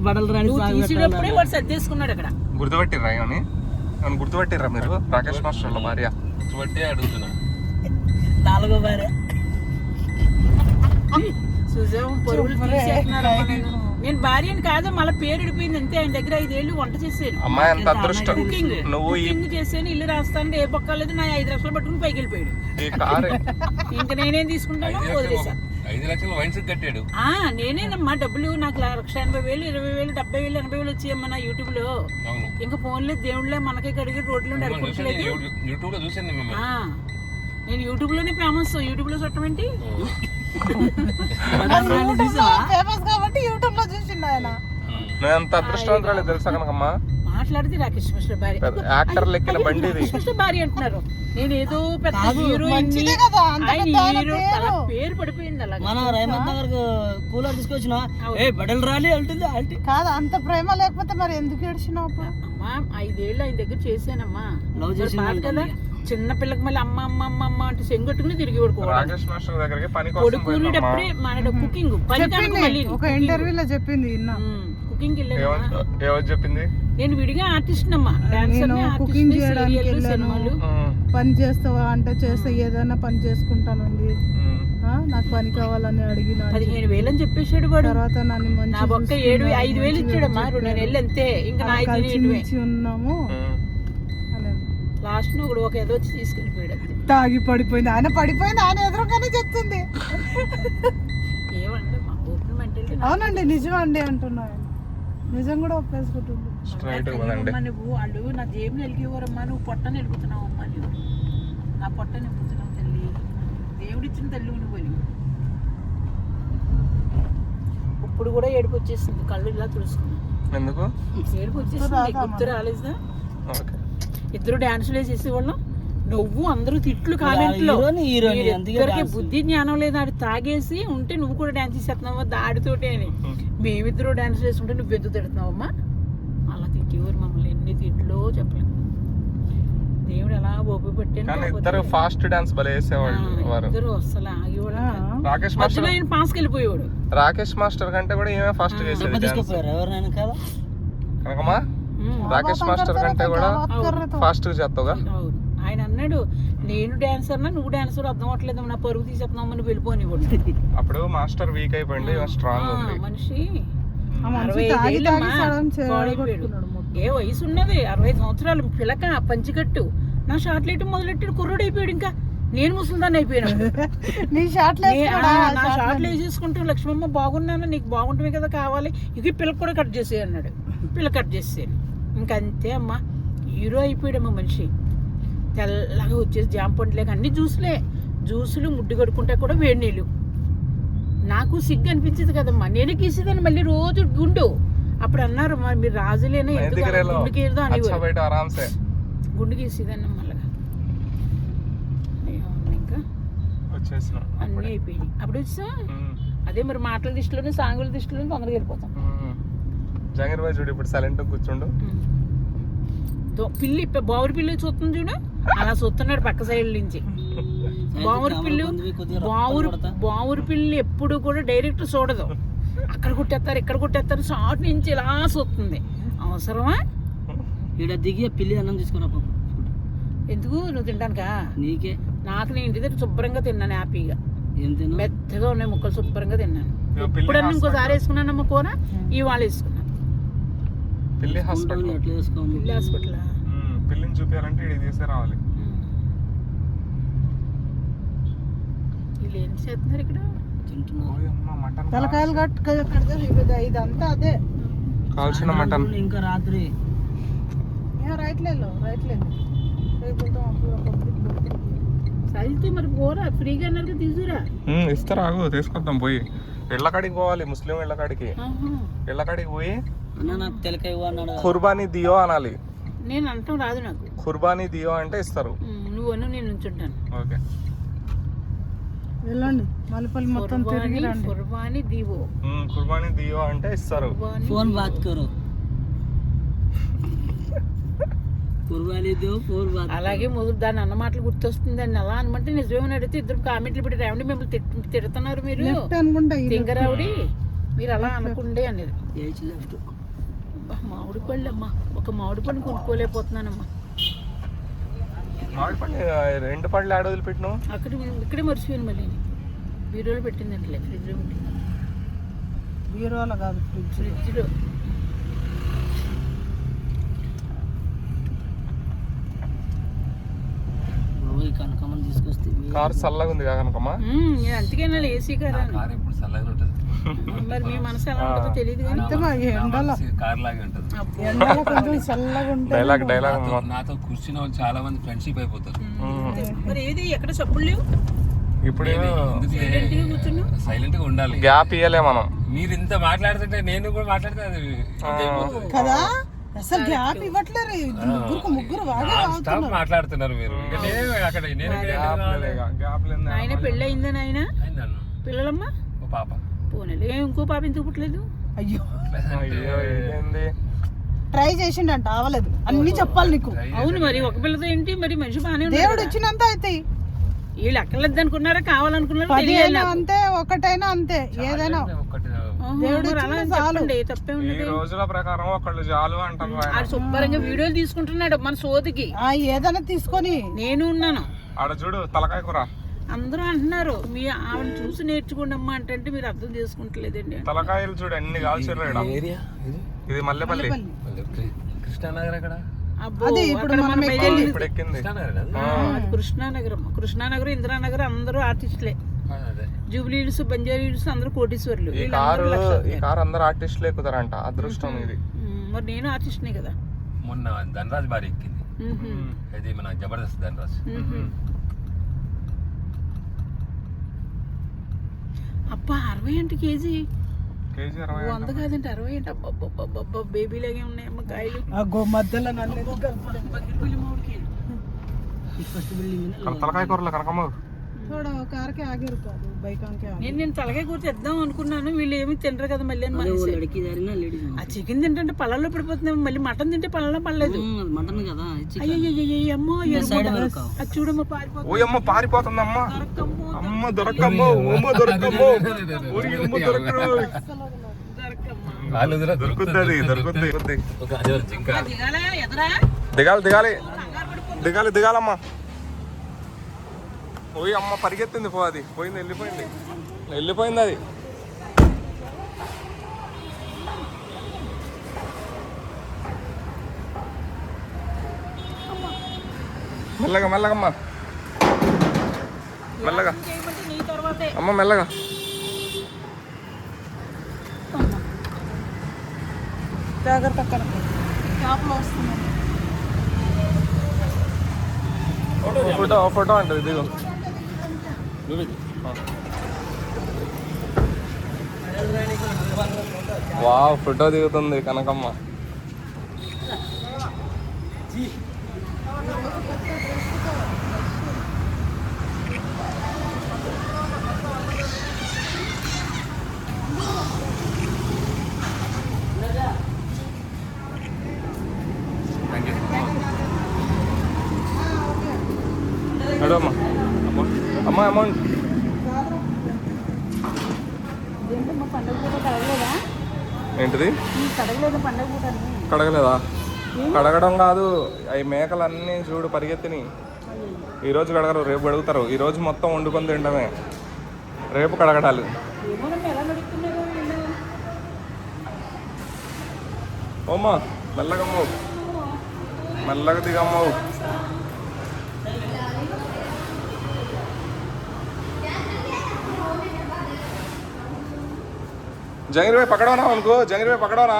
బడలు రాని తీసేటప్పుడే వాడు సర్దేసుకున్నాడు అక్కడ. గుర్తుపట్టిర్రా అని గుర్తుపట్టిర్రా మీరు? రాకేష్ మాస్టర్ వాళ్ళ భార్య. గుర్తుపట్టి అడుగుతున్నా. 4వ భార్య. చూసాము పరుగులు తీసేస్తున్నారు. నేను భార్యని కాదు, మళ్ళీ పేరు విడిపోయింది అంతే. ఆయన దగ్గర 5 ఏళ్ళు వంట చేశాను. అమ్మాయి అంత అదృష్టం. నువ్వు కుకింగ్ చేసాను, ఇల్లు రాస్తాను, ఏ పక్కలేదు. నా 5 లక్షలు పట్టుకుని పైకి వెళ్ళిపోయాడు. ఇంకా నేనేం తీసుకుంటాను, వదిలేసాను. 5 లక్షలు వైన్స్ కట్టాడు. నేనేనమ్మా డబ్బులు. నాకు 1,80,000, 20,000, 70,000, 80,000 వచ్చాయమ్మా నా యూట్యూబ్ లో. ఇంకా ఫోన్లే దేవుళ్ళే మనకే కడిగి రోడ్లు యూట్యూబ్ లో చూసాను నేను యూట్యూబ్ లోనే ఫేమస్. యూట్యూబ్ లో చుట్టం ఏంటి? ఫేమస్ కాబట్టి యూట్యూబ్ లో చూసిండు ఆయన. నేను అంత అదృష్టవంతురాలు తెలుసా కనకమ్మా. మాట్లాడితే రాకేష్ మాస్టర్ భార్య, యాక్టర్ లెక్కన బండి భార్య అంటున్నారు. నేను ఏదో పెద్ద హీరోయిన్, పేరు పడిపోయింది. అలా మన రేమంత్ నగర్ కూలర్ తీసుకొచ్చిన బడలు రాలి అంటుంది. కాదు, అంత ప్రేమ లేకపోతే మరి ఎందుకు ఏడ్చినావు? అమ్మా 5 ఏళ్ళు ఆయన దగ్గర చేశానమ్మా. కదా చిన్న పిల్లకి మళ్ళీ అమ్మ అమ్మ అమ్మ అమ్మ అంటే సెంగొట్టుకుని తిరిగి కొడుకునేటప్పుడే మన కుకింగ్ ఒక ఇంటర్వ్యూలో చెప్పింది. కుకింగ్ చెప్పింది. నేను విడిగా ఆర్టిస్ట్ అమ్మా, డాన్సర్. కుకింగ్ చేయడానికి సినిమాలు పని చేస్తావా అంటే చేస్తే ఏదైనా పని చేసుకుంటానండి, నాకు పని కావాలని అడిగిన 15,000 అని చెప్పేసాడు వాడు. తర్వాత నన్ను నా ఒక్క 5,000 ఇచ్చాడమ్మా. 2 నెలలు అంతే. ఇంకా ఉన్నాము. లాస్ట్ ను ఒక ఏదో వచ్చి తీసుకెళ్ళిపోయాడు. తాగి పడిపోయింది. ఆయన పడిపోయింది, ఆయన ఎదురుగానే చెప్తుంది. ఏమంటే అవునండి నిజమండి అంటున్నా. నిజం కూడా ఒప్పేసుకుంటుంది. నువ్వు వాళ్ళు నా జేబుని వెలిగేవారమ్మా. నువ్వు పొట్టని వెలుగుతున్నావు అమ్మా. నువ్వు నా పొట్టని వెలుగుతున్నావు తల్లి. దేవుడిచ్చిన తల్లి నువ్వు వెలుగు. ఇప్పుడు కూడా ఏడుపు వచ్చేసింది. కళ్ళు ఇలా తుడుచుకున్నాను. ఎందుకు ఏడుపు వచ్చేసింది? గుర్తు రాలేదా? ఇద్దరు డాన్సులు వేసేసేవాళ్ళం. నువ్వు అందరూ తిట్లు కామెంట్లో. ఇద్దరికి బుద్ధి జ్ఞానం లేదు. ఆడు తాగేసి ఉంటే నువ్వు కూడా డాన్స్ చేసేస్తున్నావా దాడితోటే అని. మేమిద్దరు డాన్స్ చేస్తుంటే నువ్వు ఎందుకు తిడుతున్నావమ్మా? అలా తిట్టేవారు మమ్మల్ని. ఎన్ని తిట్లో చెప్పలేదు. దేవుడు ఎలా ఓపి పెట్టాను. ఇద్దరు ఫాస్ట్ డాన్స్ భలే చేసేవాళ్ళు. ఇద్దరు అసలు ఆగేవాడు. రాకేష్ మాస్టర్ ఆయన పాస్ వెళ్ళిపోయేవాడు. రాకేష్ మాస్టర్ కంటే కూడా ఏమే ఫాస్ట్ చేసేది కనకమ్మా. రాకేష్ మాస్టర్ కంటే కూడా ఫాస్ట్ గా చేస్తావుగా. ఆయన అన్నాడు, నేను డాన్సర్ నువ్వు డాన్సర్ అర్థం అవట్లేదు, నా పరుగు తీసేస్తున్నావు అని వెళ్ళిపోని. అప్పుడు మాస్టర్ వీక్ అయిపోయింది, స్ట్రాంగ్ ఉంది మనిషి. 65 ఏ వయసు ఉన్నది? 60 సంవత్సరాలు పిల్లక పంచికట్టు. నా షార్ట్ లైట్ మొదలెట్టాడు, కుర్రోడు అయిపోయాడు. ఇంకా నేను ముసలిదాన్ని అయిపోయాను. నా షార్ట్లు వేసేసుకుంటూ లక్ష్మమ్మ బాగున్నాను, నీకు బాగుంటుంది కదా కావాలి, ఇక పిల్లకి కూడా కట్ చేసే అన్నాడు. పిల్ల కట్ చేసాను. ఇంకంతే అమ్మా, హీరో అయిపోయాడమ్మా మనిషి. తెల్లగా వచ్చేసి జామ పండ్లేక అన్ని జ్యూసులు ముడ్డు కడుక్కుంటా కూడా వేడి నీళ్ళు. నాకు సిగ్గు అనిపించేది కదమ్మా, నేనే గీసేదాన్ని మళ్ళీ రోజు గుండు. అప్పుడు అన్నారు మీరు రాజులేనా, గుండుకి ఏదో అని గుండు గీసేదాన్ని మళ్ళీ. ఇంకా అన్నీ అయిపోయినాయి. అప్పుడు వచ్చా అదే మరి మాటల దృష్టిలోనే సాంగుల దృష్టిలోనే తొందరగా వెళ్ళిపోతాం. జంగర్ బాయ్ చూడు ఇప్పుడు సైలెంట్ కూర్చుండు. పిల్లి బావురు పిల్లి చూస్తుంది చూడు, అలా చూస్తున్నాడు పక్క సైడ్ నుంచి. బావురు పిల్లి ఎప్పుడు కూడా డైరెక్ట్ చూడదు. అక్కడ కొట్టేస్తారు ఇక్కడ కొట్టేస్తారు, షార్ట్ నుంచి ఇలా చూస్తుంది. అవసరమా? ఇక్కడ దిగి పిల్లి అన్నం తీసుకురా. ఎందుకు? నువ్వు తింటానుకా? నీకే. నాకు నేను ఇంటి దగ్గర శుభ్రంగా తిన్నాను, హ్యాపీగా. మెత్తగా ఉన్నాయి ముక్కలు, శుభ్రంగా తిన్నాను. ఇప్పుడన్నా ఇంకోసారి వేసుకున్నానమ్మ కూర, ఇవాళ వేసుకున్నాను. పిల్లి హాస్పిటల్ పిల్లిని చూపించాలంటే ఇది తీసే రావాలి. వీళ్ళు ఏం చేస్తున్నారు ఇక్కడ? తలకాయలు ఇదంతా అదే కాల్చిన మటన్. ఇంకా రాత్రి సైజుతో మరి కూర ఫ్రీగా అన్నారు తీసుకురా. ఇస్తారా? తీసుకొద్దాం. పోయి ఇళ్ళకాడికి పోవాలి, ముస్లిం ఇళ్ళకాడికి. ఇళ్ళకాడికి పోయి ఖుర్బానీ దియో అనాలి. నేను అంటాం రాదు నాకు. ఖుర్బానీ దియో అంటే ఇస్తారు. నువ్వు నేను ఉంచుంటాను. ఓకే వెళ్ళండి, మల్లపల్లి మొత్తం తిరిగి రండి. ఖుర్బానీ దివో, ఖుర్బానీ దియో అంటే ఇస్తారు. ఫోన్ బాత్ కరో. అలాగే మొదలు దాని అన్న మాటలు గుర్తొస్తుంది. అని అలా అనమంటే నిజమేమని అడిగితే ఇద్దరు కామెంట్లు పెట్టి రావండి మిమ్మల్ని తిడుతున్నారు మీరు తింగరావుడి మీరు అలా అనకుండే అనేది. Age left. అబ్బా, మామిడి పళ్ళు అమ్మా, ఒక మామిడి పళ్ళు కొనుక్కోలేకపోతున్నానమ్మా. మామిడి పండు 2 పళ్ళు ఆడ వదిలిపెట్టినావు. ఇక్కడే మర్చిపోయాను మళ్ళీ. బీరోలో పెట్టిందంటలే, ఫ్రిడ్జ్లో పెట్టింది. బీరోలో కాదు, ఫ్రిడ్జ్లో. బాబోయ్ కనకమ్మని తీసుకొస్తే కారు చల్లగా ఉంది కనకమ్మ. నేను అందుకేనా ఏసీ కారా అని. కార్ ఎప్పుడు చల్లగా ఉంటుంది. మరి మీ మనసు ఎలా ఉంటుందో తెలియదు కానీ ఎండలో కార్ లాగే ఉంటుంది. ఎండలో కొంచెం చల్లగా ఉంటే డైలాగ్ నాతో కూర్చున్న వాళ్ళు చాలా మంది ఫ్రెండ్షిప్ అయిపోతారు. మరి ఏది ఎక్కడ చప్పులు లేవు, ఇప్పుడు కూర్చున్నావు. సైలెంట్ గా ఉండాలి. గ్యాప్ ఇయ్యలే మనం. మీరు ఇంత మాట్లాడుతుంటే నేను కూడా మాట్లాడితే అది అయిపోతుంది కదా. అసలు గ్యాప్ ఇవ్వట్లేరు, ముగ్గురు వాడే స్టాప్ మాట్లాడుతున్నారు మీరు. ఇక నేను ఆయన పెళ్ళి అయిందని ఆయన అయిందన్న పిల్లలమ్మా ఓ పాప పోనీలే. ఇంకో పాప ఎందుకు పుట్టలేదు? అయ్యో అయ్యో ఇదేంది? ట్రై చేసిండంట, అవ్వలేదు. అన్ని చెప్పాలి నీకు. అవును, మరి ఒక పిల్లతో ఏంటి మరి, మనిషి బాగానే ఉన్నాడు దేవుడు కదా. ఇచ్చినంత అవుతాయి. వీళ్ళు అక్కర్లేదు అనుకున్నారా, కావాలనుకున్నారా 10 తెలియాలి అయినా నాకు. అంతే, ఒకటైనా అంతే, ఏదైనా ఒక్కటి ఆహా, దేవుడు మరి అలా ఇచ్చింది చాలు. చెప్పండి, తప్పే ఈ ఉన్నది. రోజుల ప్రకారం ఒకళ్ళు చాలు అంటారు ఆయన. ఆడు శుభ్రంగా వీడియోలు తీసుకుంటున్నాడు మన సోదికి. ఏదైనా తీసుకొని. నేను ఉన్నాను. ఆడ చూడు తలకాయ కూర. అందరూ అంటున్నారు మీ ఆవిడ చూసి నేర్చుకోండి అమ్మా అంటే మీరు అర్థం చేసుకుంటలేదండి. తలకాయలు చూడు ఎన్ని కాల్చారు. ఏరియా ఇది మల్లెపల్లి. కృష్ణానగర్ అక్కడ అబ్బో, అది ఇప్పుడు అక్కడ మనం మనం బయలుదేరి- ఇప్పుడు ఎక్కింది. కృష్ణానగర్ అది కృష్ణానగరం. కృష్ణానగరం, ఇందిరానగర్ అందరూ ఆర్టిస్టులే. అదే జూబ్లీహిల్స్, బంజారీహిల్స్ అందరూ కోటీశ్వర్లు. ఈ కారు అందరు ఆర్టిస్టులు ఎక్కుతారంట. అదృష్టం ఇది. మరి నేను ఆర్టిస్ట్నే కదా. మొన్న ధనరాజ్ భారీ ఎక్కింది. ఇది మన జబర్దస్త్ ధనరాజ్. అబ్బా 60 అంటే కేజీ, కేజీ 60. 100 కాదంటే 60 అంటే అబ్బా బేబీ లాగే ఉన్నాయి అమ్మ కాయలు. మధ్యలో నన్ను ఫస్ట్ బిల్డింగ్ తలకాయ కూరలు కనకమ్మ. చూడ కార్కి ఆగారు కాదు, బైకాంకే ఆగారు. నేను తలకాయ కూర తెద్దాం అనుకున్నాను, వీళ్ళు ఏమి తినరు కదా మళ్ళీ అని మానేశారు. లడికి దారినా లేడీస్ ఆ చికెన్ తింటే పళ్ళల్లో పడిపోతుంది, మళ్ళీ మటన్ తింటే పళ్ళలో పడలేదు. మటన్ కదా అయ్యో అమ్మో సైడ్ వరకు అది చూడమ్మా పారిపోతుంది. ఓ అమ్మ పారిపోతుందమ్మా. అమ్మ దొరకమ్మో, అమ్మ దొరకమ్మో, ఊరి అమ్మ దొరకరు. దొరుకుతుంది. జింక దిగాలా ఎదరా దిగాలమ్మా. ఓయ్ అమ్మ పరిగెత్తింది. అది పోయింది, వెళ్ళిపోయింది అది. మెల్లగా మెల్లగమ్మా, మెల్లగా నీ తర్వాతే అమ్మ, మెల్లగా. జాగ్రత్త అక్కడ షాప్లో వస్తున్నాను. ఫోటో అంటది దిగు. వావ్, ఫోటో దిగుతుంది కనకమ్మ. అమ్మా అమ్మ అమౌంట్ పండుగ పూట కడగలేదా? ఏంటిది? కడగలేదు పండుగ పూట. కడగలేదా? కడగడం కాదు, అవి మేకలన్నీ చూడు పరిగెత్తిని. ఈరోజు కడగరు, రేపు కడుగుతారు. ఈరోజు మొత్తం వండుకొని తింటమే, రేపు కడగడాలు. ఓమ్మా మెల్లగమ్మో, మెల్లగా దిగమ్మో. जंगीर भाई पकड़ो ना उनको, जंगीर भाई पकड़ो ना।